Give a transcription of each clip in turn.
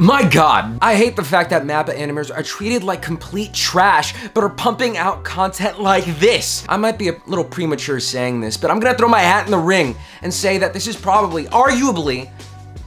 My god, I hate the fact that MAPPA animators are treated like complete trash, but are pumping out content like this. I might be a little premature saying this, but I'm gonna throw my hat in the ring and say that this is probably, arguably,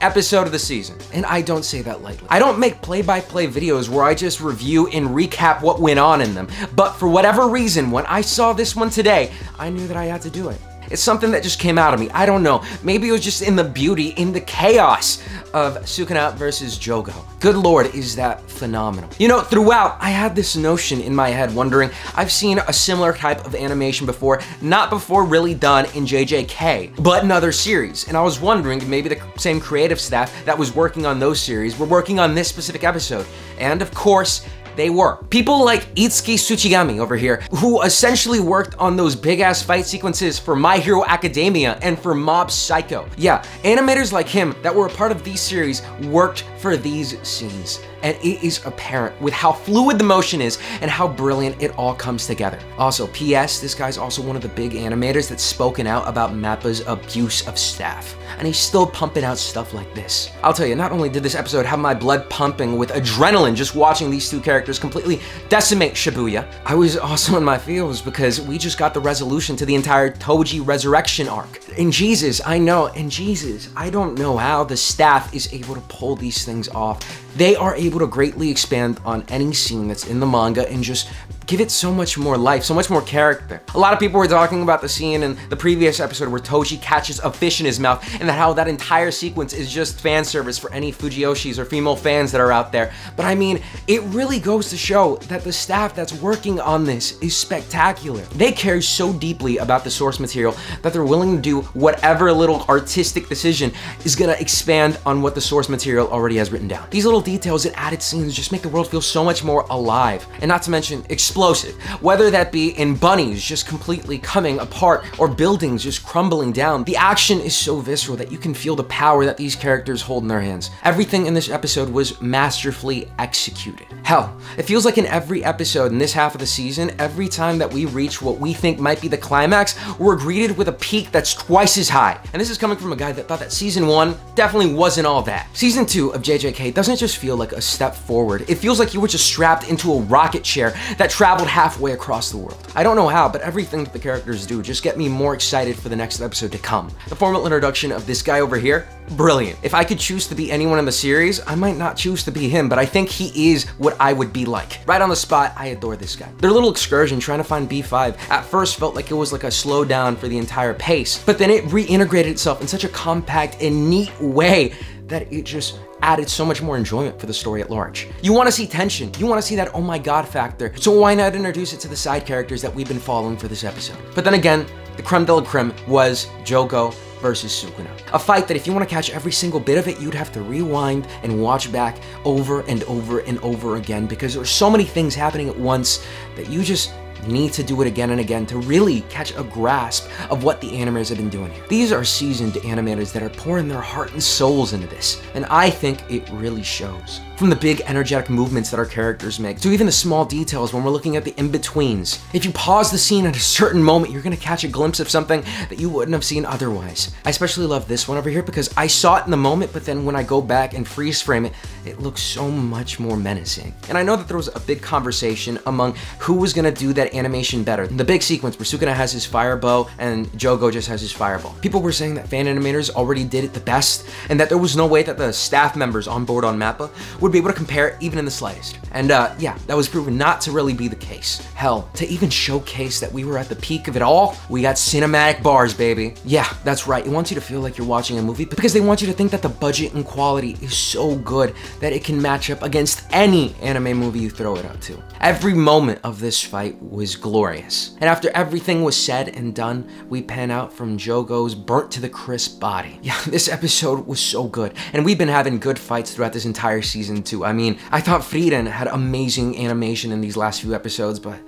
episode of the season. And I don't say that lightly. I don't make play-by-play videos where I just review and recap what went on in them. But for whatever reason, when I saw this one today, I knew that I had to do it. It's something that just came out of me. I don't know. Maybe it was just in the beauty, in the chaos of Sukuna versus Jogo. Good Lord, is that phenomenal. You know, throughout, I had this notion in my head wondering, I've seen a similar type of animation before, not before really done in JJK, but in other series. And I was wondering, maybe the same creative staff that was working on those series were working on this specific episode. And of course, they were. People like Itsuki Tsuchigami over here, who essentially worked on those big-ass fight sequences for My Hero Academia and for Mob Psycho. Yeah, animators like him that were a part of these series worked for these scenes. And it is apparent with how fluid the motion is and how brilliant it all comes together. Also, P.S., this guy's also one of the big animators that's spoken out about MAPPA's abuse of staff. And he's still pumping out stuff like this. I'll tell you, not only did this episode have my blood pumping with adrenaline just watching these two characters completely decimate Shibuya, I was also in my feels because we just got the resolution to the entire Toji resurrection arc. And Jesus, I know, and Jesus, I don't know how the staff is able to pull these things off. They are able to greatly expand on any scene that's in the manga and just give it so much more life, so much more character. A lot of people were talking about the scene in the previous episode where Toji catches a fish in his mouth and how that entire sequence is just fan service for any Fujiyoshis or female fans that are out there. But I mean, it really goes to show that the staff that's working on this is spectacular. They care so deeply about the source material that they're willing to do whatever little artistic decision is gonna expand on what the source material already has written down. These little details and added scenes just make the world feel so much more alive, and not to mention explosive, whether that be in bunnies just completely coming apart or buildings just crumbling down. The action is so visceral that you can feel the power that these characters hold in their hands. Everything in this episode was masterfully executed. Hell, it feels like in every episode in this half of the season, every time that we reach what we think might be the climax, we're greeted with a peak that's twice as high. And this is coming from a guy that thought that season 1 definitely wasn't all that. Season 2 of JJK doesn't just feel like a step forward. It feels like you were just strapped into a rocket chair that traveled halfway across the world. I don't know how, but everything that the characters do just get me more excited for the next episode to come. The formal introduction of this guy over here, brilliant. If I could choose to be anyone in the series, I might not choose to be him, but I think he is what I would be like. Right on the spot, I adore this guy. Their little excursion trying to find B5 at first felt like it was like a slowdown for the entire pace, but then it reintegrated itself in such a compact and neat way that it just added so much more enjoyment for the story at large. You want to see tension, you want to see that oh my god factor, so why not introduce it to the side characters that we've been following for this episode? But then again, the creme de la creme was Jogo versus Sukuna. A fight that if you want to catch every single bit of it, you'd have to rewind and watch back over and over and over again because there's so many things happening at once that you just need to do it again and again to really catch a grasp of what the animators have been doing here. These are seasoned animators that are pouring their heart and souls into this, and I think it really shows. From the big energetic movements that our characters make, to even the small details when we're looking at the in-betweens. If you pause the scene at a certain moment, you're gonna catch a glimpse of something that you wouldn't have seen otherwise. I especially love this one over here because I saw it in the moment, but then when I go back and freeze frame it, it looks so much more menacing. And I know that there was a big conversation among who was gonna do that animation better. The big sequence where Sukuna has his fire bow and Jogo just has his fireball. People were saying that fan animators already did it the best and that there was no way that the staff members on board on MAPPA would be able to compare it even in the slightest. And yeah, that was proven not to really be the case. Hell, to even showcase that we were at the peak of it all, we got cinematic bars, baby. Yeah, that's right. It wants you to feel like you're watching a movie because they want you to think that the budget and quality is so good that it can match up against any anime movie you throw it out to. Every moment of this fight was glorious. And after everything was said and done, we pan out from Jogo's burnt to the crisp body. Yeah, this episode was so good. And we've been having good fights throughout this entire season too. I mean, I thought Frieren had amazing animation in these last few episodes, but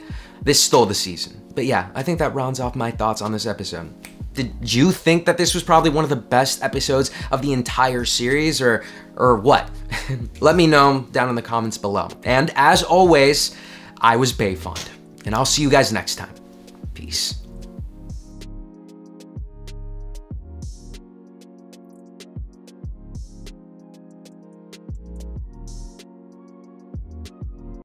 this stole the season. But yeah, I think that rounds off my thoughts on this episode. Did you think that this was probably one of the best episodes of the entire series, or what? Let me know down in the comments below. And as always, I was Bayfond, and I'll see you guys next time. Peace.